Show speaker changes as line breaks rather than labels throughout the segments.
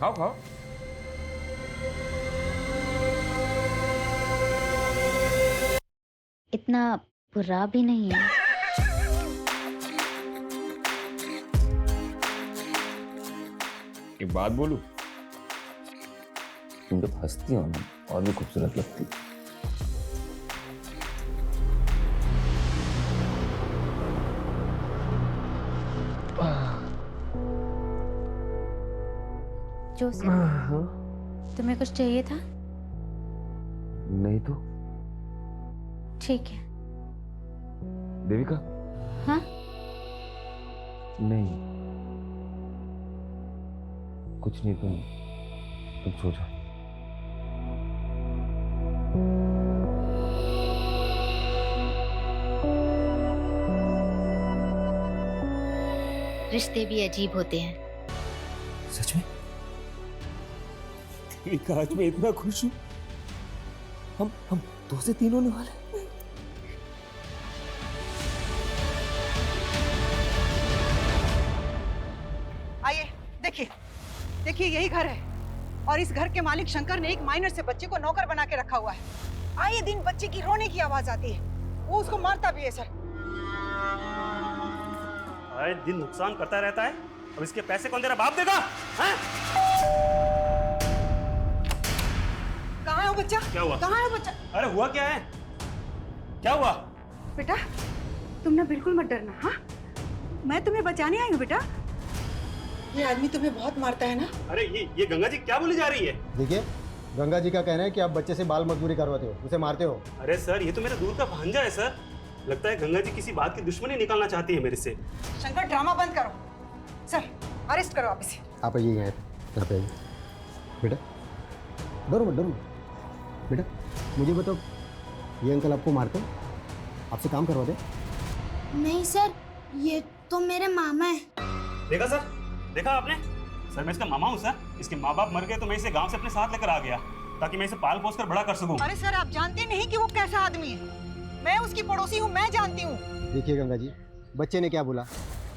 खाओ खाओ।
इतना बुरा भी नहीं है।
एक बात बोलूं, तुम जब हंसती हो ना और भी खूबसूरत लगती।
जोसेफ, तुम्हें कुछ चाहिए था?
नहीं तो।
ठीक है।
देविका?
हाँ?
नहीं, कुछ नहीं। तुम सो जाओ।
रिश्ते भी अजीब होते हैं।
सच में? देविका, आज मैं इतना खुश हूं। हम 2 से 3 होने वाले।
आइए, देखिए देखिए, यही घर है और इस घर के मालिक शंकर ने एक माइनर से बच्चे को नौकर बना के रखा हुआ है। आए दिन बच्चे की रोने की आवाज आती है, वो उसको मारता भी है सर।
आए दिन नुकसान करता रहता है, अब इसके पैसे कौन तेरा बाप देगा? हैं?
कहाँ है वो बच्चा?
क्या हुआ?
कहाँ है वो बच्चा?
अरे हुआ क्या है? क्या हुआ?
बेटा, तुम ना बिल्कुल मत डरना। हाँ, मैं तुम्हें बचाने आई हूँ बेटा। ये आदमी तुम्हें बहुत मारता है ना?
अरे ये गंगा जी क्या बोली जा रही है?
देखिए, गंगा जी का कहना है कि आप बच्चे से बाल मजदूरी करवाते हो, उसे मारते हो।
अरे सर, ये तो मेरा दूर का भांजा है सर। लगता है गंगा जी किसी बात की दुश्मनी निकालना चाहती है मेरे से।
शंकर, ड्रामा बंद करो। सर, अरेस्ट करो आप इसे।
आप आइए यहाँ पे आइए। बेटा डरो मत, डरो मत। बेटा मुझे बताओ, ये अंकल आपको मारते हैं? आपसे काम करवाते?
नहीं सर, ये तो मेरे मामा है।
देखा सर, देखा आपने? सर, मैं इसका मामा हूँ सर। इसके माँ बाप मर गए तो मैं इसे गांव से अपने साथ लेकर आ गया ताकि मैं इसे पाल पोस कर बड़ा कर सकूं।
अरे सर, आप जानते नहीं कि वो कैसा आदमी है। मैं उसकी पड़ोसी हूँ, मैं जानती हूँ।
देखिए गंगा जी, बच्चे ने क्या बोला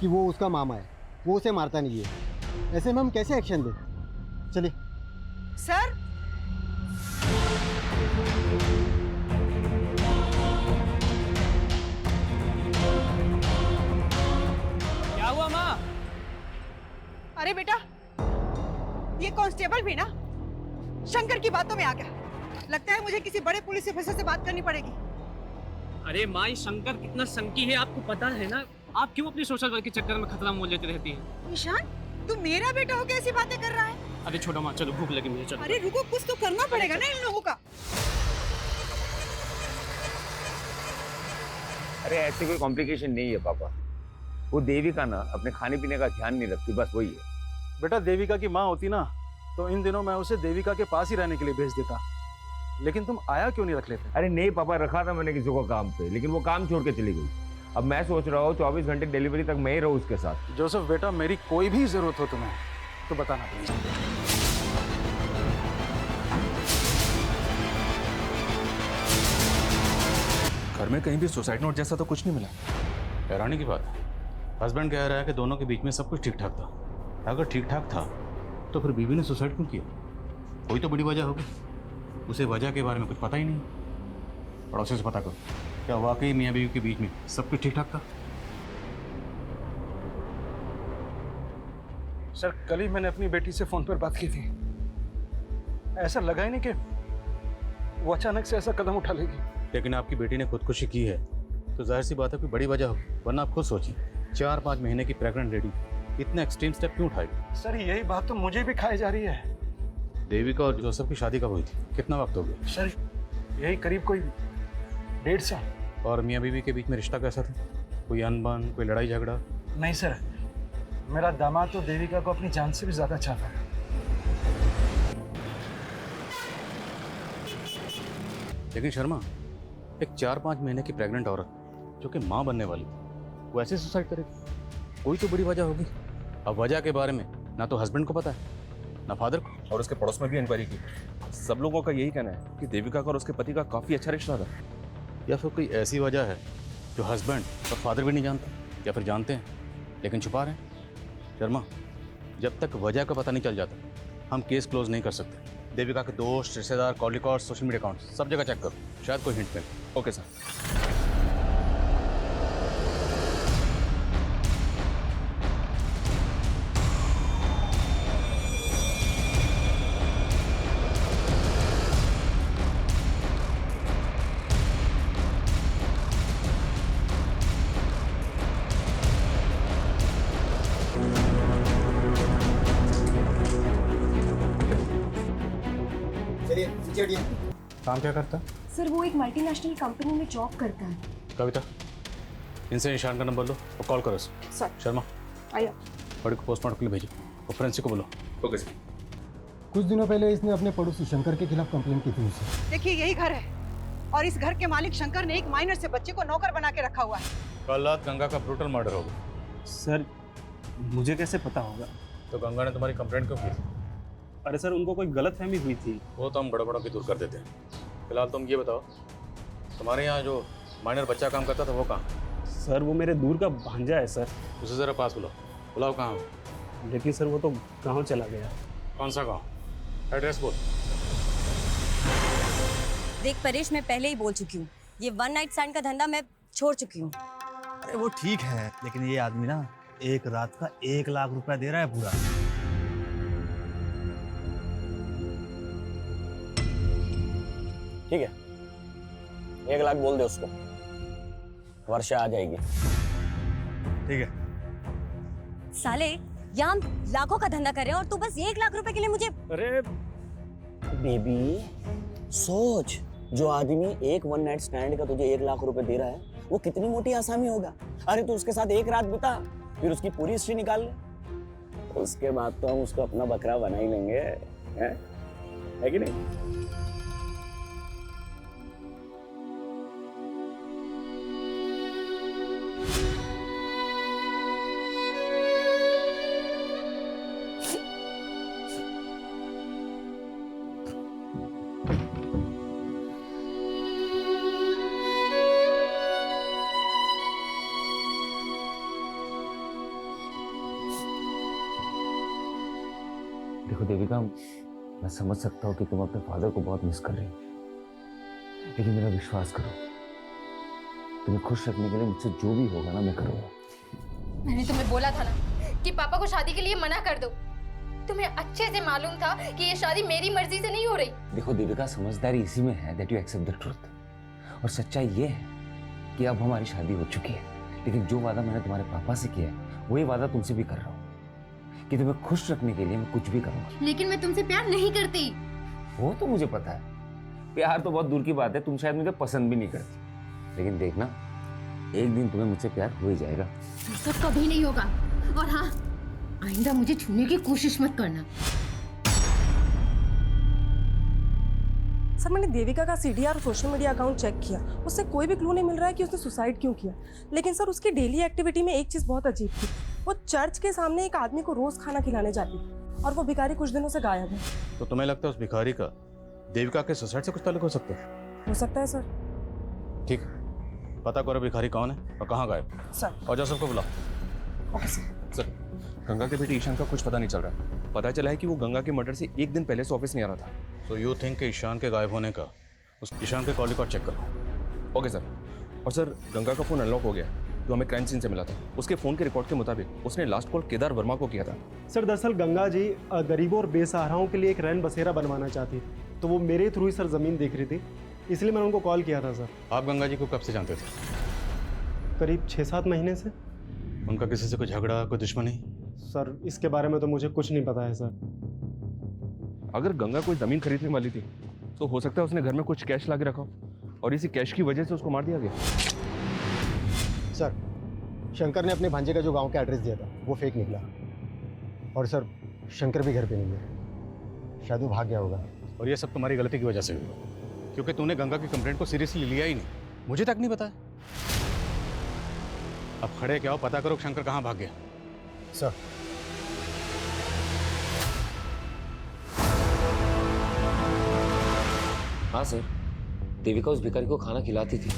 कि वो उसका मामा है, वो उसे मारता नहीं है। ऐसे में हम कैसे एक्शन दें? चलिए।
सर,
क्या हुआ माँ?
अरे बेटा, ये कांस्टेबल भी ना शंकर की बातों में आ गया। लगता है मुझे किसी बड़े पुलिस ऑफिसर से बात करनी पड़ेगी।
अरे माँ, ये शंकर कितना संकी है आपको पता है ना? आप क्यों अपनी सोशल वर्क के चक्कर में खतरा मोल लेती रहती हैं?
निशान, तू मेरा बेटा हो कैसी बातें कर रहा है?
अरे छोड़ो माँ, चलो भूख लगी मुझे, चलो।
अरे रुको, कुछ तो करना पड़ेगा ना इन लोगों का।
अरे ऐसे कोई कॉम्प्लिकेशन नहीं है पापा। वो देविका ना अपने खाने पीने का ध्यान नहीं रखती, बस वही है।
बेटा, देविका की माँ होती ना तो इन दिनों मैं उसे देविका के पास ही रहने के लिए भेज देता। लेकिन तुम आया क्यों नहीं रख लेते?
अरे नहीं पापा, रखा था मैंने किसी को काम पे, लेकिन वो काम छोड़ के चली गई। अब मैं सोच रहा हूँ 24 घंटे डिलीवरी तक मैं ही रहूँ उसके साथ।
जोसेफ बेटा, मेरी कोई भी जरूरत हो तुम्हें तो बताना प्लीज।
घर में कहीं भी सुसाइड नोट जैसा तो कुछ नहीं मिला। हैरानी की बात है, हस्बैंड कह रहा है कि दोनों के बीच में सब कुछ ठीक ठाक था। अगर ठीक ठाक था तो फिर बीवी ने सुसाइड क्यों किया? कोई तो बड़ी वजह होगी। उसे वजह के बारे में कुछ पता ही नहीं। पड़ोसी से पता करो, क्या वाकई मियाँ बीवी के बीच में सब कुछ ठीक ठाक था?
सर, कल ही मैंने अपनी बेटी से फोन पर बात की थी। ऐसा लगा ही नहीं कि वो अचानक से ऐसा कदम उठा लेगी।
लेकिन आपकी बेटी ने खुदकुशी की है तो जाहिर सी बात है कोई बड़ी वजह होगी, वरना आप खुद सोचिए 4-5 महीने की प्रेग्नेंट लेडी इतना एक्सट्रीम स्टेप क्यों उठाएगी?
सर, यही बात तो मुझे भी खाई जा रही है।
देविका और जोसेफ की शादी कब हुई थी? कितना वक्त हो गया?
सर, यही करीब कोई 1.5 साल।
और मियाँ बीवी के बीच में रिश्ता कैसा था? कोई अनबन, कोई लड़ाई झगड़ा?
नहीं सर, मेरा दामाद तो देविका को अपनी जान से भी ज्यादा चाहता है।
लेकिन शर्मा, एक 4-5 महीने की प्रेग्नेंट औरत जो कि माँ बनने वाली थी, वो ऐसे सुसाइड करेगी? कोई तो बड़ी वजह होगी। अब वजह के बारे में ना तो हस्बैंड को पता है ना फादर को।
और उसके पड़ोस में भी इंक्वायरी की, सब लोगों का यही कहना है कि देविका का और उसके पति का काफी अच्छा रिश्ता था।
या फिर कोई ऐसी वजह है जो हस्बैंड और फादर भी नहीं जानते, या फिर जानते हैं लेकिन छुपा रहे हैं। शर्मा, जब तक वजह का पता नहीं चल जाता हम केस क्लोज नहीं कर सकते। देविका के दोस्त, रिश्तेदार, call record, social media account सब जगह चेक करो, शायद कोई हिंट मिले।
Okay sir.
चलिए नीचे हटिए।
काम क्या करता?
सर वो एक मल्टीनेशनल कंपनी में जॉब करता है।
कविता, इनसे ईशान का नंबर लो और कॉल करो इसे।
सर
शर्मा,
आइए।
बड़ी को पोस्टमार्टम के लिए भेजो और फ्रेंसिक को बोलो।
Okay sir.
कुछ दिनों पहले इसने अपने पड़ोसी शंकर के खिलाफ कंप्लेंट की थी मुझसे।
देखिए यही घर है और इस घर के मालिक शंकर ने एक माइनर से बच्चे को नौकर बना के रखा हुआ है।
कल रात गंगा का ब्रूटल मर्डर हो गया।
सर मुझे कैसे पता होगा?
तो गंगा ने तुम्हारी कंप्लेंट क्यों की?
अरे सर उनको कोई गलतफहमी हुई थी।
वो तो हम गड़बड़ों की दूर कर देते हैं। फिलहाल तुम ये बताओ, तुम्हारे यहाँ जो माइनर बच्चा काम करता था वो कहाँ?
सर वो मेरे दूर का भांजा है सर।
उसे ज़रा पास बुलाओ। बुलाओ कहाँ हो?
लेकिन सर वो तो गाँव चला गया।
कौन सा गाँव? एड्रेस बोल।
देख परेश, मैं पहले ही बोल चुकी हूँ, ये वन नाइट स्टैंड का धंधा मैं छोड़ चुकी हूँ।
अरे वो ठीक है, लेकिन ये आदमी ना एक रात का 1 लाख रुपया दे रहा है पूरा।
ठीक है, 1 लाख बोल दे उसको, वर्षा आ जाएगी।
ठीक है।
साले यहाँ हम लाखों का धंधा कर रहे हैं और तू बस 1 लाख रुपए के लिए मुझे।
अरे बेबी सोच, जो आदमी एक वन नाइट स्टैंड का तुझे 1 लाख रुपए दे रहा है वो कितनी मोटी आसामी होगा। अरे तू उसके साथ एक रात बिता, फिर उसकी पूरी हिस्ट्री निकाल ले, उसके बाद तो हम उसको अपना बकरा बना ही लेंगे, है कि नहीं? देखो देविका, मैं समझ सकता हूँ कि तुम अपने फादर को बहुत मिस कर रही हो, लेकिन मेरा विश्वास करो, तुम्हें खुश रखने के लिए मुझसे जो भी होगा ना मैं करूँगा।
मैंने तुम्हें बोला था ना कि पापा को शादी के लिए मना कर दो। तुम्हें अच्छे से मालूम था कि ये शादी मेरी मर्जी से नहीं हो रही।
देखो देविका, समझदारी इसी में है that you accept the truth, और सच्चाई ये है कि अब हमारी शादी हो चुकी है, लेकिन जो वादा मैंने तुम्हारे पापा से किया है वही वादा तुमसे भी कर रहा हूँ कि तुम्हें खुश रखने के लिए मैं कुछ भी करूँगा।
लेकिन मैं तुमसे प्यार नहीं करती।
वो तो मुझे पता है, प्यार तो बहुत दूर की बात है, तुम शायद मुझे पसंद भी नहीं करती, लेकिन देखना एक दिन तुम्हें मुझसे प्यार हो ही जाएगा।
ये सब कभी नहीं होगा, और हाँ, आइंदा मुझे छूने की कोशिश मत करना।
सर मैंने देविका का सीडीआर और सोशल मीडिया अकाउंट चेक किया, उससे कोई भी क्लू नहीं मिल रहा है कि उसने सुसाइड क्यों किया। लेकिन सर उसकी डेली एक्टिविटी में एक चीज़ बहुत अजीब थी, वो चर्च के सामने एक आदमी को रोज खाना खिलाने जाती और वो भिखारी कुछ दिनों से गायब है।
तो तुम्हें लगता है उस भिखारी का देविका के सुसाइड से कुछ ताल्लुक हो सकता है?
हो सकता है सर।
ठीक, पता करो भिखारी कौन है और कहाँ गायब
सर।
और जोसेफ को बुलाओ।
Okay sir.
सर, गंगा के बेटे ईशान का कुछ पता नहीं चल रहा। पता चला है कि वो गंगा के मर्डर से एक दिन पहले से ऑफिस नहीं आ रहा था।
तो यू थिंक कि ईशान के गायब होने का उस ईशान के कॉल रिकॉर्ड चेक करो।
Okay sir. और सर, गंगा का फोन अनलॉक हो गया जो हमें क्राइम सीन से मिला था। उसके फोन के रिकॉर्ड के मुताबिक उसने लास्ट कॉल केदार वर्मा को किया था।
सर दरअसल गंगा जी गरीबों और बेसहाराओं के लिए एक रैन बसेरा बनवाना चाहती थी, तो वो मेरे थ्रू ही सर ज़मीन देख रही थी, इसलिए मैंने उनको कॉल किया था सर।
आप गंगा जी को कब से जानते थे?
करीब 6-7 महीने से।
उनका किसी से कोई झगड़ा, कोई दुश्मनी?
सर इसके बारे में तो मुझे कुछ नहीं पता है सर।
अगर गंगा कोई ज़मीन खरीदने वाली थी तो हो सकता है उसने घर में कुछ कैश ला के रखा और इसी कैश की वजह से उसको मार दिया गया।
सर, शंकर ने अपने भांजे का जो गांव का एड्रेस दिया था वो फेक निकला, और सर शंकर भी घर पे नहीं है, शायद वो भाग गया होगा।
और ये सब तुम्हारी गलती की वजह से हुआ, क्योंकि तूने गंगा की कंप्लेंट को सीरियसली लिया ही नहीं, मुझे तक नहीं बताया। अब खड़े क्या हो, पता करो शंकर कहाँ भाग गया।
सर
हाँ सर, देविका उस भिखारी को खाना खिलाती थी,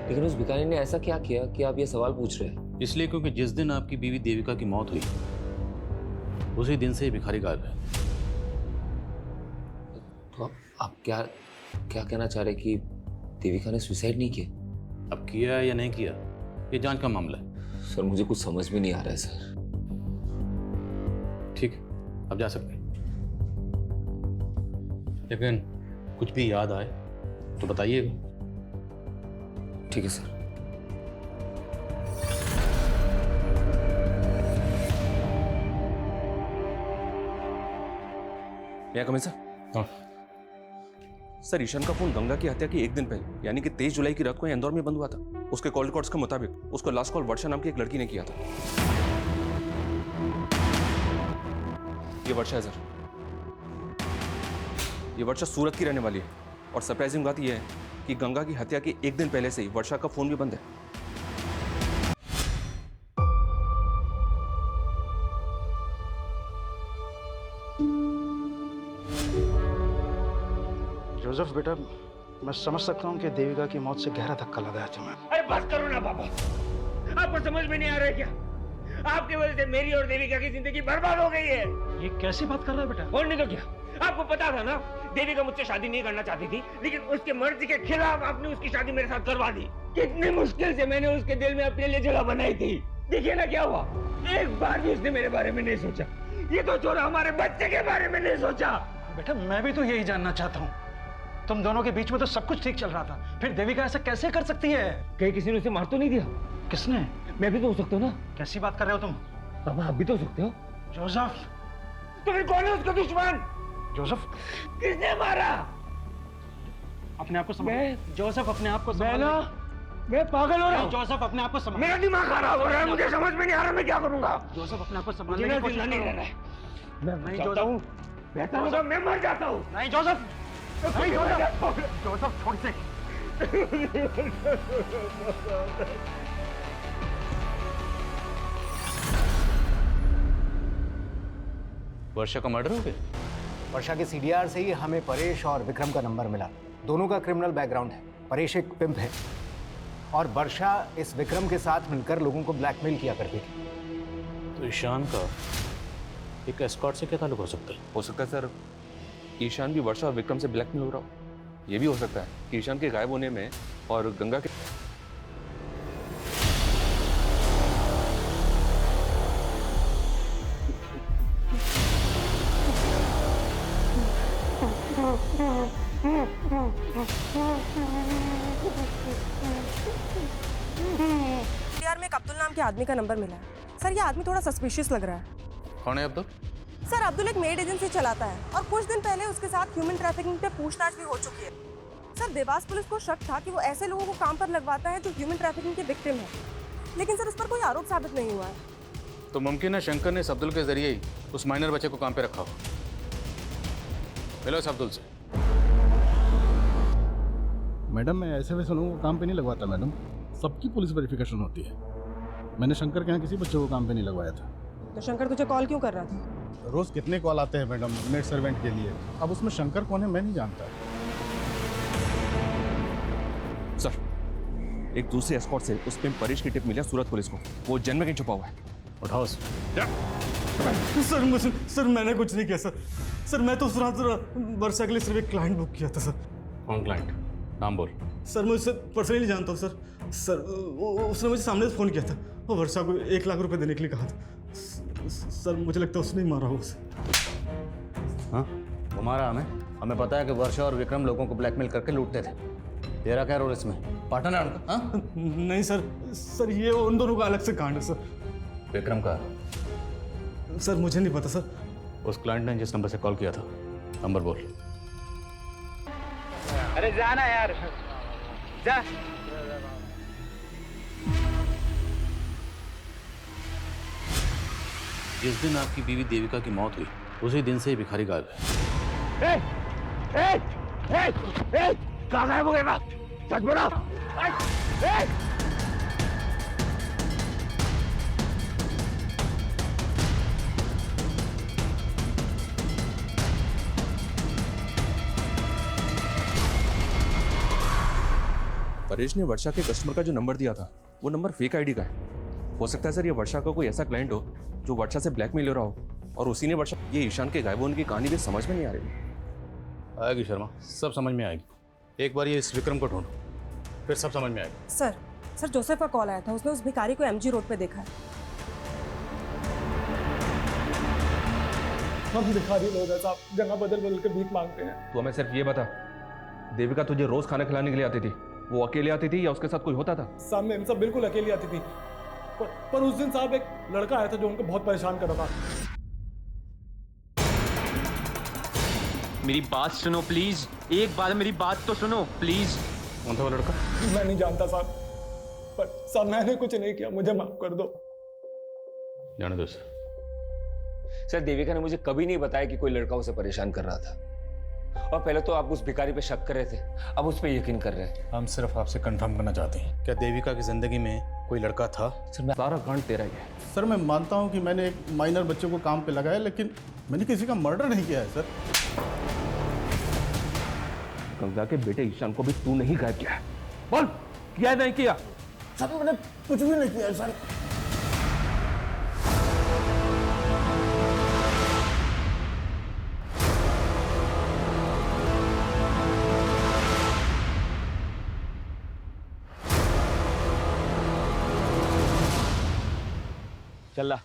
लेकिन उस भिखारी ने ऐसा क्या किया कि आप ये सवाल पूछ रहे हैं?
इसलिए क्योंकि जिस दिन आपकी बीवी देविका की मौत हुई उसी दिन से ही भिखारी गायब है।
तो आप क्या क्या कहना चाह रहे कि देविका ने सुसाइड नहीं किया?
अब किया या नहीं किया ये जांच का मामला है।
सर मुझे कुछ समझ में नहीं आ रहा है सर।
ठीक है, अब जा सकते हैं, लेकिन कुछ भी याद आए तो बताइएगा।
ठीक है सर।
क्या कमें सर?
हाँ।
सर ईशान का फोन गंगा की हत्या की एक दिन पहले यानी कि 23 जुलाई की रात को इंदौर में बंद हुआ था। उसके कॉल रिकॉर्ड्स के मुताबिक उसको लास्ट कॉल वर्षा नाम की एक लड़की ने किया था। ये वर्षा है सर, ये वर्षा सूरत की रहने वाली है और सरप्राइजिंग बात यह है कि गंगा की हत्या के एक दिन पहले से ही वर्षा का फोन भी बंद है।
जोसेफ बेटा, मैं समझ सकता हूँ कि देविका की मौत से गहरा धक्का लगा है तुम्हें।
अरे बस करो ना पापा, आपको समझ में नहीं आ रहा है क्या? आपकी वजह से मेरी और देविका की जिंदगी बर्बाद हो गई है।
ये कैसी बात कर रहा है बेटा?
और नहीं तो क्या, आपको पता था ना देविका मुझसे शादी नहीं करना चाहती थी, लेकिन उसके मर्जी के खिलाफ आपने उसकी शादी मेरे साथ करवा दी। कितनी मुश्किल से मैंने उसके दिल में अपने लिए जगह बनाई थी। देखिए ना क्या हुआ, एक बार भी उसने मेरे बारे में नहीं सोचा। ये तो छोड़ा, हमारे बच्चे के बारे में नहीं सोचा।
बेटा मैं भी तो यही जानना चाहता हूँ, तुम दोनों के बीच में तो सब कुछ ठीक चल रहा था, फिर देविका ऐसा कैसे कर सकती है?
कहीं किसी ने उसे मार तो नहीं दिया?
किसने?
मैं भी तो हो सकता हूँ ना।
कैसी बात कर रहे हो तुम?
पापा आप भी तो हो सकते हो।
जोसेफ,
तो फिर कौन है उसका दुश्मन?
जोसेफ,
किसने मारा?
अपने आप को संभाल। जोसेफ अपने आप को संभाल।
मैं पागल हो रहा हूँ।
जोसेफ अपने आप को संभाल।
मेरा दिमाग खराब हो रहा है, मुझे समझ में नहीं आ रहा मैं क्या करूंगा।
जोसेफ अपने आप को संभालने की कोशिश
नहीं
करो।
रहना है। मैं
नहीं
जाता हूँ, बेहतर होगा मैं मर जाता हूँ।
नहीं जोसेफ, नहीं जोसेफ, जोसेफ छोड़ से।
वर्षा का मर्डर हो गया?
वर्षा के सीडीआर से ही हमें परेश और विक्रम का नंबर मिला। दोनों का क्रिमिनल बैकग्राउंड है। परेश एक पिंप है और वर्षा इस विक्रम के साथ मिलकर लोगों को ब्लैकमेल किया करती थी।
तो ईशान का एक एस्कॉर्ट से क्या ताल्लुक हो सकता है?
हो सकता है सर ईशान भी वर्षा और विक्रम से ब्लैकमेल हो रहा हो। ये भी हो सकता है कि ईशान के गायब होने में और गंगा के
यार में एक अब्दुल नाम के आदमी का नंबर मिला है। सर ये आदमी थोड़ा सस्पिशियस लग रहा है।
कौन है अब्दुल?
सर अब्दुल एक मेड एजेंसी चलाता है और कुछ दिन पहले उसके साथ ह्यूमन ट्रैफिकिंग पे पूछताछ भी हो चुकी है। सर देवास पुलिस को शक था कि वो ऐसे लोगों को काम पर लगवाता है जो ह्यूमन ट्रैफिकिंग के विक्टिम है, लेकिन सर उस पर कोई आरोप साबित नहीं हुआ है।
तो मुमकिन है शंकर ने इस अब्दुल के जरिए ही उस माइनर बच्चे को काम पे रखा हो। मिलो इस अब्दुल से।
मैडम मैं ऐसे वैसे लोगों को काम पे नहीं लगवाता मैडम, सबकी पुलिस वेरिफिकेशन होती है। मैंने शंकर के यहाँ किसी बच्चे को काम पे नहीं लगवाया था।
तो शंकर तुझे कॉल क्यों कर रहा था?
रोज कितने कॉल आते हैं मैडम मेड सर्वेंट के लिए, अब उसमें शंकर कौन है मैं नहीं जानता।
सर एक दूसरे एस्कॉर्ट से उस पे परेश की टिप मिली है सूरत पुलिस को। वो जन्म में कहीं छुपा हुआ है।
उठाओ
सर मैंने कुछ नहीं किया सर। सर मैं तो उस रात वर्षा के लिए सिर्फ एक क्लाइंट बुक किया था सर।
कौन क्लाइंट? नाम बोल।
सर मैं उससे पर्सनली जानता हूँ सर। सर उसने मुझे सामने से फ़ोन किया था और वर्षा को 1 लाख रुपए देने के लिए कहा था। सर मुझे लगता है उसने ही मारा होगा उसे।
हाँ वो मारा हमें पता है कि वर्षा और विक्रम लोगों को ब्लैकमेल करके लूटते थे। तेरा क्या रोल इसमें? पार्टनर है उनका? हाँ?
नहीं सर ये उन दोनों का अलग से कांड है सर।
विक्रम का?
सर मुझे नहीं पता सर।
उस क्लाइंट ने जिस नंबर से कॉल किया था नंबर बोल।
अरे जाना यार जा।
जिस दिन आपकी बीवी देविका की मौत हुई उसी दिन से ही भिखारी गायब है।
कहाँ गायब हो गए बाप? सच बोलो।
परेश ने वर्षा के कस्टमर का जो नंबर दिया था वो नंबर फेक आईडी का है। हो सकता है सर ये वर्षा का कोई ऐसा क्लाइंट हो जो वर्षा से ब्लैकमेल ले रहा हो और उसी ने वर्षा, ये ईशान के गायब होने की कहानी भी समझ में नहीं आ रही।
आएगी शर्मा, सब समझ में आएगी। एक बार ये इस विक्रम को ढूंढो, फिर सब समझ में आएगा।
सर जोसेफ का कॉल आया था, उसने उस भिखारी को एमजी रोड पे देखा है।
हम भिखारी लोग हैं साहब, जगह बदल बदल के भीख मांगते हैं।
तो हमें सिर्फ ये बता, देविका तुझे रोज खाना खिलाने के लिए आती थी, वो अकेले आती थी या उसके साथ कोई होता था?
साहब मैम सब बिल्कुल अकेली आती थी, पर उस दिन साहब एक लड़का आया था जो उनको बहुत परेशान कर रहा था।
मेरी बात सुनो प्लीज, एक बार मेरी बात तो सुनो प्लीज।
कौन था वो लड़का?
मैं नहीं जानता साहब, पर साहब मैंने कुछ नहीं किया, मुझे माफ कर दो।
जाने दो सर।
सर देविका ने मुझे कभी नहीं बताया कि कोई लड़का उसे परेशान कर रहा था, और पहले तो आप उस भिखारी पे शक कर रहे थे, अब उस पे यकीन कर रहे हैं।
हम सिर्फ आपसे कंफर्म करना चाहते हैं, क्या देविका की जिंदगी में कोई लड़का था?
सर सारा कांड तेरा ही है।
सर मैं मानता हूँ कि मैंने एक माइनर बच्चे को काम पे लगाया, लेकिन मैंने किसी का मर्डर नहीं किया है सर।
गंगा के बेटे ईशान को भी तू नहीं गायब किया है? बोल, किया नहीं किया?
सर मैंने कुछ भी नहीं किया सर।
चल ला,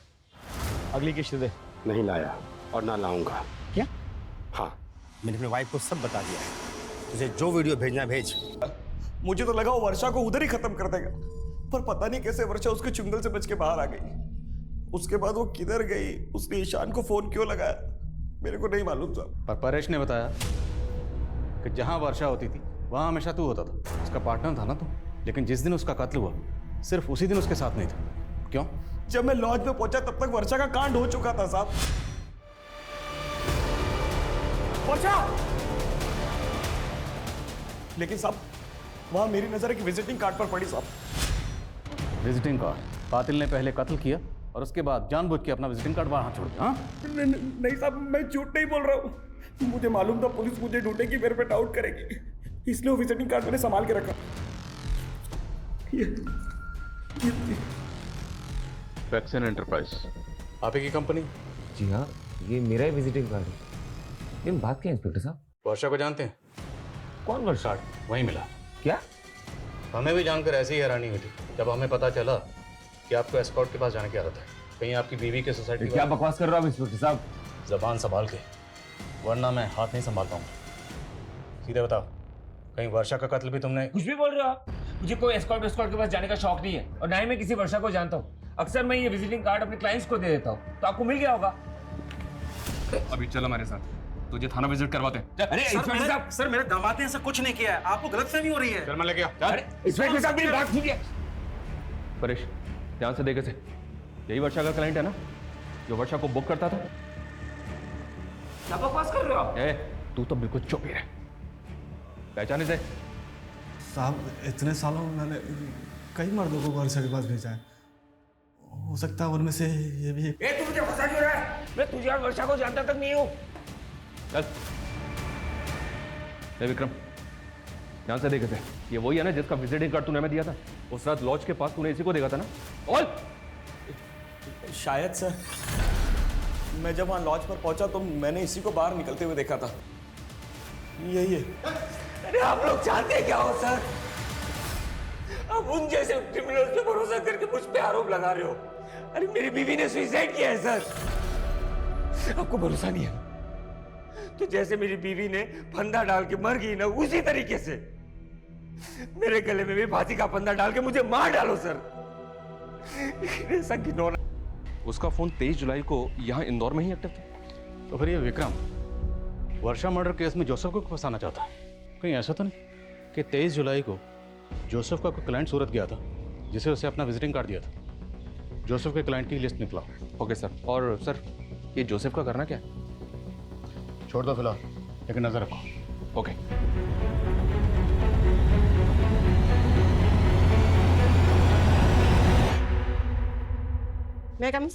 अगली किश्त दे।
नहीं लाया और ना लाऊंगा।
क्या?
हाँ, मैंने अपनी वाइफ को सब बता दिया है। तुझे जो वीडियो भेजना भेज।
मुझे तो लगा वो वर्षा को उधर ही खत्म कर देगा, पर पता नहीं कैसे वर्षा उसके चुंगल से बच के बाहर आ गई। उसके बाद वो किधर गई, उसने ईशान को फोन क्यों लगाया, मेरे को नहीं मालूम था।
पर परेश ने बताया कि जहां वर्षा होती थी वहां हमेशा तू होता था, उसका पार्टनर था ना तू। लेकिन जिस दिन उसका कत्ल हुआ, सिर्फ उसी दिन उसके साथ नहीं था। क्यों?
जब मैं लॉज में पहुंचा तब तक वर्षा का कांड हो चुका था साहब। वर्षा! लेकिन साहब वहां मेरी नजर एक विजिटिंग कार्ड पर पड़ी साहब।
Visiting card? कातिल ने पहले कत्ल किया और उसके बाद जानबूझ के अपना विजिटिंग कार्ड वहां छोड़ दिया।
नहीं साहब, मैं झूठ नहीं बोल रहा हूँ। मुझे मालूम था पुलिस मुझे ढूंढेगी, मेरे पे डाउट करेगी, इसलिए वो विजिटिंग कार्ड मैंने संभाल के रखा।
वैक्सीन एंटरप्राइज आप ही की कंपनी?
जी हाँ, ये मेरा ही विजिटिंग कार्ड है। लेकिन बात क्या है इंस्पेक्टर साहब?
वर्षा को जानते हैं?
कौन वर्षा?
वहीं मिला।
क्या?
हमें भी जानकर ऐसी ही हैरानी हुई थी जब हमें पता चला कि आपको एस्कॉर्ट के पास जाने की आदत है। कहीं आपकी बीवी के सोसाइटी?
क्या बकवास कर रहा हूँ इंस्पेक्टर साहब?
जबान संभाल के, वरना मैं हाथ नहीं संभाल पाऊंगा। सीधे बताओ, कहीं वर्षा का कत्ल भी तुमने?
कुछ भी बोल रहे हो आप? मुझे कोई एस्कॉर्ट के पास जाने का शौक नहीं है, और ना ही मैं किसी वर्षा को जानता हूँ। अक्सर मैं ये विजिटिंग कार्ड अपने क्लाइंट्स को दे देता हूँ, तो आपको मिल गया होगा।
अभी चलो हमारे साथ, तुझे थाना विजिट करवाते हैं।
अरे इंस्पेक्टर साहब,
सर मेरे दामाद ने ऐसा कुछ नहीं किया है, आपको गलतफहमी हो रही है।
चल मैं लेके आ।
अरे इंस्पेक्टर साहब मेरी बात सुनिए।
परेश, ध्यान से देखे से, यही वर्षा का क्लाइंट है ना जो वर्षा को बुक करता था?
क्या बकवास कर रहे हो आप?
तू तो बिल्कुल चुप ही रह। पहचाने से?
साहब इतने सालों में मैंने कई मर्दों को वर्षा के पास भेजा है, हो सकता है उनमें से ये भी एक।
तू मुझे फंसा क्यों रहा है? मैं तुझे और वर्षा को जानता तक नहीं हूँ।
चल। विक्रम, ध्यान से देखे थे, ये वही है ना जिसका विजिटिंग कार्ड तूने हमें दिया था? उस रात लॉज के पास तूने इसी को देखा था ना? और
शायद सर, मैं जब वहां लॉज पर पहुंचा तो मैंने इसी को बाहर निकलते हुए देखा था। यही है।
अरे आप लोग जानते क्या हो सर? आप उन जैसे क्रिमिनल्स पे भरोसा करके मुझ पे आरोप लगा रहे हो। अरे मेरी बीवी ने सुसाइड किया है सर। आपको भरोसा नहीं है तो जैसे मेरी बीवी ने फंदा डाल के मर गई ना, उसी तरीके से मेरे गले में भी फांसी का फंदा डाल के मुझे मार डालो सर। ऐसा घिनौना।
उसका फोन 23 जुलाई को यहाँ इंदौर में ही एक्टिव था।
तो फिर ये विक्रम वर्षा मर्डर केस में जोसेफ को फंसाना चाहता है? कहीं ऐसा तो नहीं कि 23 जुलाई को जोसेफ का कोई क्लाइंट सूरत गया था जिसे उसे अपना विजिटिंग कार्ड दिया था? जोसेफ के क्लाइंट की लिस्ट निकला।
Okay sir. और सर, ये जोसेफ का करना क्या है?
छोड़ दो फिलहाल, लेकिन नजर रखो।
ओके।
मैं कम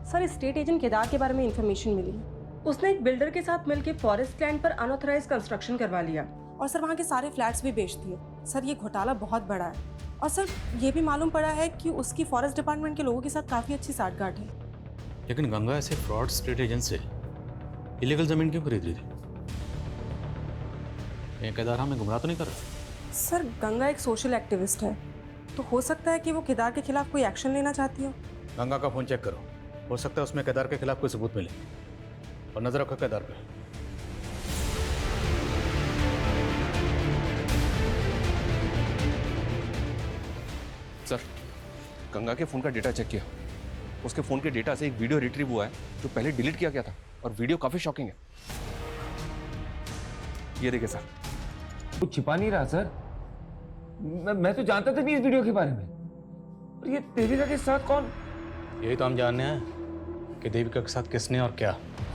सर, स्टेट एजेंट केदार के बारे में इंफॉर्मेशन मिली है। उसने एक बिल्डर के साथ मिलकर फॉरेस्ट लैंड पर अनऑथराइज्ड कंस्ट्रक्शन करवा लिया और सर वहाँ के सारे फ्लैट्स भी बेच दिए। सर ये घोटाला बहुत बड़ा है और सर ये भी मालूम पड़ा है कि उसकी फॉरेस्ट डिपार्टमेंट के लोगों के साथ काफ़ी अच्छी साठगांठ है।
लेकिन गंगा ऐसे फ्रॉड स्टेट एजेंट से इलीगल जमीन क्यों खरीद रही थी? ये केदार हमें गुमराह तो नहीं कर रहा?
सर गंगा एक सोशल एक्टिविस्ट है, तो हो सकता है कि वो केदार के खिलाफ कोई एक्शन लेना चाहती हो।
गंगा का फोन चेक करो, हो सकता है उसमें केदार के खिलाफ कोई सबूत मिले। और नजर रखो केदार पे।
सर, गंगा के फोन का डेटा चेक किया। उसके फोन के डेटा से एक वीडियो रिट्रीव हुआ है जो पहले डिलीट किया गया था, और वीडियो काफी शॉकिंग है। ये देखिए सर।
कुछ छिपा नहीं रहा सर। मैं तो जानता था नहीं इस वीडियो के बारे में। और ये देविका के साथ कौन?
यही तो हम जानने हैं कि देविका के साथ किसने और क्या।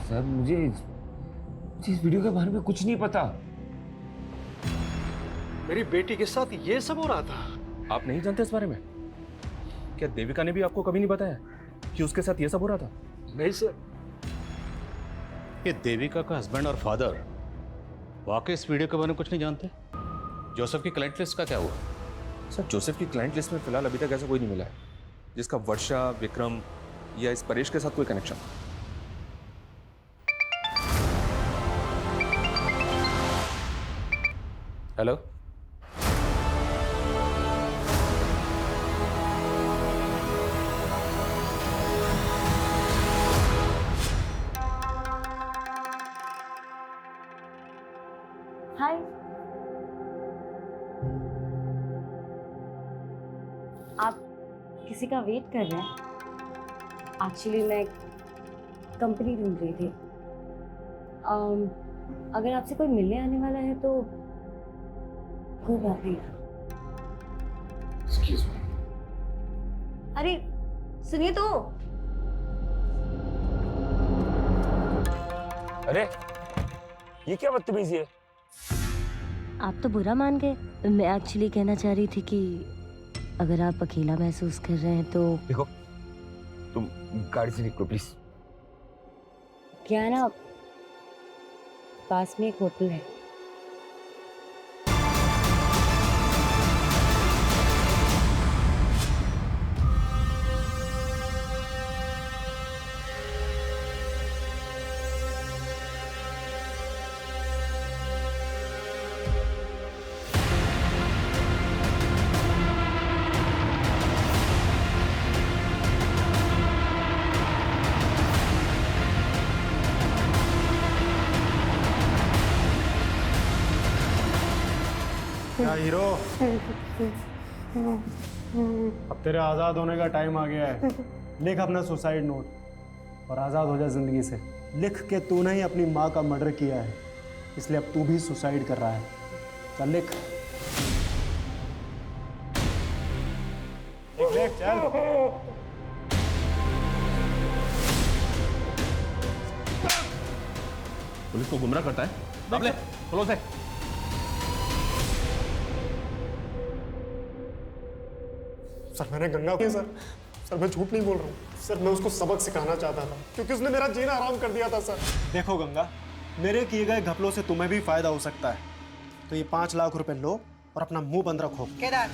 सर मुझे इस वीडियो के बारे में कुछ नहीं पता।
मेरी बेटी के साथ ये सब हो रहा था।
आप नहीं जानते इस बारे में? क्या देविका ने भी आपको कभी नहीं बताया कि उसके साथ ये सब हो रहा था?
नहीं सर।
ये देविका का हस्बैंड और फादर वाकई इस वीडियो के बारे में कुछ नहीं जानते? जोसेफ की क्लाइंट लिस्ट का क्या हुआ?
सर जोसेफ की क्लाइंट लिस्ट में फिलहाल अभी तक ऐसा कोई नहीं मिला है जिसका वर्षा, विक्रम या इस परेश के साथ कोई कनेक्शन। हेलो,
हाय। आप किसी का वेट कर रहे हैं? एक्चुअली मैं कंपनी ढूंढ रही थी। अगर आपसे कोई मिलने आने वाला है तो कोई बात नहीं।
Excuse me.
अरे सुनिए तो।
अरे ये क्या बदतमीजी है?
आप तो बुरा मान गए। मैं एक्चुअली कहना चाह रही थी कि अगर आप अकेला महसूस कर रहे हैं तो
देखो, तुम गाड़ी से निकलो प्लीज।
क्या है ना, पास में एक होटल है।
क्या हीरो, अब तेरे आज़ाद होने का टाइम आ गया है। लिख अपना सुसाइड नोट और आज़ाद हो जा जिंदगी से। लिख के तूने ही अपनी माँ का मर्डर किया है, इसलिए अब तू भी सुसाइड कर रहा है। चल लिख। लिख चल।
पुलिस को गुमराह करता है। अब ले, क्लोज है।
सर मैंने गंगा को सर मैं झूठ नहीं बोल रहा हूँ सर। मैं उसको सबक सिखाना चाहता था क्योंकि उसने मेरा जीना आराम कर दिया था सर। देखो गंगा, मेरे किए गए घपलों से तुम्हें भी फायदा हो सकता है, तो ये 5 लाख रुपए लो और अपना मुंह बंद रखो।
केदार,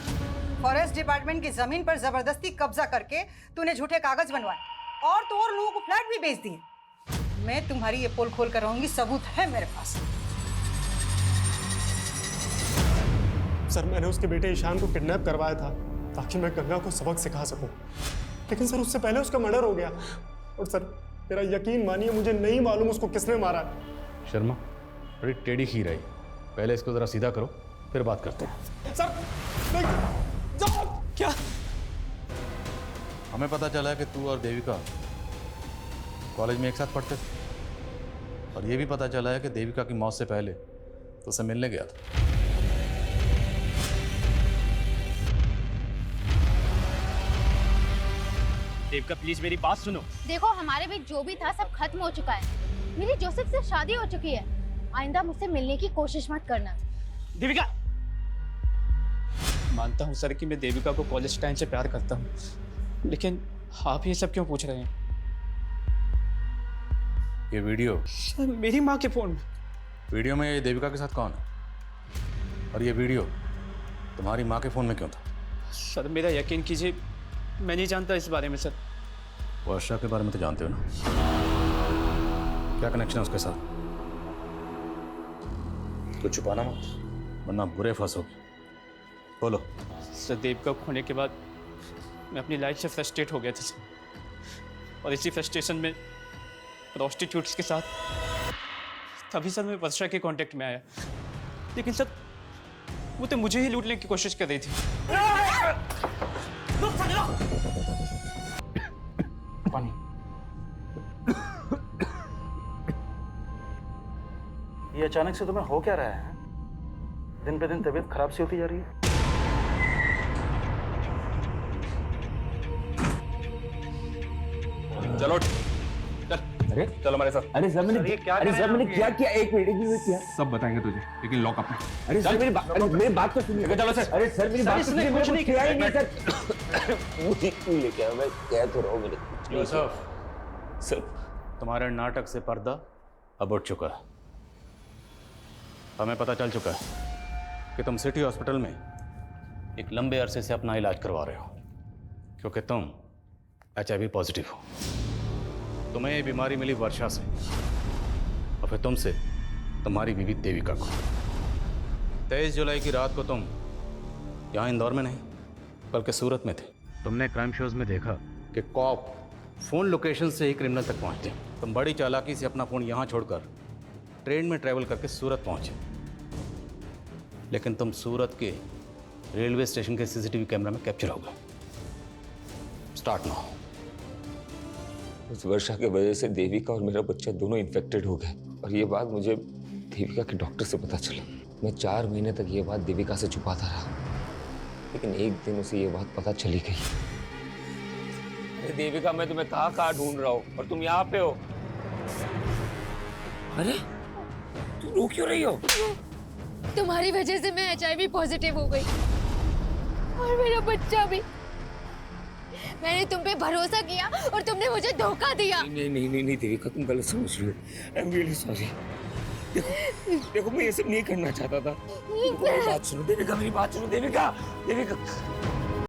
फॉरेस्ट डिपार्टमेंट की जमीन पर जबरदस्ती कब्जा करके तूने झूठे कागज बनवाए और तो और लोगों को फ्लैट भी बेच दिए। मैं तुम्हारी ये पोल खोल कर रहूंगी, सबूत है मेरे पास।
सर मैंने उसके बेटे ईशान को किडनैप करवाया था ताकि मैं गंगा को सबक सिखा सकूं, लेकिन सर उससे पहले उसका मर्डर हो गया। और सर मेरा यकीन मानिए, मुझे नहीं मालूम उसको किसने मारा।
शर्मा, बड़ी टेढ़ी खीर है। पहले इसको जरा सीधा करो, फिर बात करते हैं।
सर नहीं, जाओ। क्या?
हमें पता चला है कि तू और देविका कॉलेज में एक साथ पढ़ते थे, और ये भी पता चला है कि देविका की मौत से पहले तो उसे मिलने गया था।
देविका प्लीज मेरी बात सुनो।
देखो, हमारे बीच जो भी था सब खत्म हो चुका है। मेरी जोसेफ से शादी हो चुकी है। आइंदा मुझसे मिलने की कोशिश मत करना।
देविका, मानता हूँ सर कि मैं देविका को कॉलेज टाइम से प्यार करता हूँ, लेकिन आप ये सब क्यों पूछ रहे हैं?
ये वीडियो
सर मेरी माँ के फोन में।
वीडियो में ये देविका के साथ कौन है, और ये वीडियो तुम्हारी माँ के फोन में क्यों था?
सर मेरा यकीन कीजिए, मैं नहीं जानता इस बारे में सर।
वर्षा के बारे में तो जानते हो ना, क्या कनेक्शन है उसके साथ? कुछ छुपाना मत, वरना बुरे फंसोगे। बोलो।
सर देविका खोने के बाद मैं अपनी लाइफ से फ्रस्ट्रेट हो गया था सर, और इसी फ्रस्ट्रेशन में प्रोस्टिट्यूट्स के साथ तभी सर मैं वर्षा के कांटेक्ट में आया, लेकिन सर वो तो मुझे ही लूटने की कोशिश कर रही थी।
पानी। ये अचानक से तुम्हें हो क्या रहा है? दिन पे दिन तबीयत खराब सी होती जा रही है।
चलो चल,
अरे
चलो हमारे साथ।
अरे सर मैंने क्या किया? एक मिनट में
सब बताएंगे तुझे, लेकिन लॉकअप में।
अरे सर मेरी बात तो सुनिए।
चलो सर।
अरे सर मेरी बात तो सुनिए।
कुछ नहीं
किया ही नहीं सर।
मुझे क्यों लेके आया? मैं कह तो रहा हूँ मैंने।
यूसुफ,
सर
तुम्हारे नाटक से पर्दा अब उठ चुका है। हमें पता चल चुका है कि तुम सिटी हॉस्पिटल में एक लंबे अरसे से अपना इलाज करवा रहे हो, क्योंकि तुम HIV पॉजिटिव हो। तुम्हें ये बीमारी मिली वर्षा से, और फिर तुमसे तुम्हारी बीवी देविका को। 23 जुलाई की रात को तुम यहाँ इंदौर में नहीं बल्कि सूरत में थे। तुमने क्राइम शोज में देखा कि कॉप फोन लोकेशन से ही क्रिमिनल तक पहुंचते हैं। तुम बड़ी चालाकी से अपना फोन यहाँ छोड़कर ट्रेन में ट्रैवल करके सूरत पहुंचे, लेकिन तुम सूरत के रेलवे स्टेशन के CCTV कैमरा में कैप्चर हो गए। Start now.
उस वर्षा की वजह से देविका और मेरा बच्चा दोनों इन्फेक्टेड हो गए, और ये बात मुझे देविका के डॉक्टर से पता चला। मैं 4 महीने तक ये बात देविका से छुपाता रहा, लेकिन एक दिन उसे ये बात पता चली गई। अरे देविका, मैं तुम्हें कहाँ ढूंढ रहा हूँ और तुम यहाँ पे हो। अरे तुम रो क्यों रही हो?
तुम्हारी वजह से मैं HIV पॉजिटिव हो गई, और मेरा बच्चा भी। मैंने तुम पे भरोसा किया और तुमने मुझे धोखा दिया।
नहीं देविका, तुम गलत समझ रही हो। I am really sorry. देखो मैं ये सब नहीं करना चाहता था। मेरी बात सुनो देविका, मेरी बात सुनो देविका।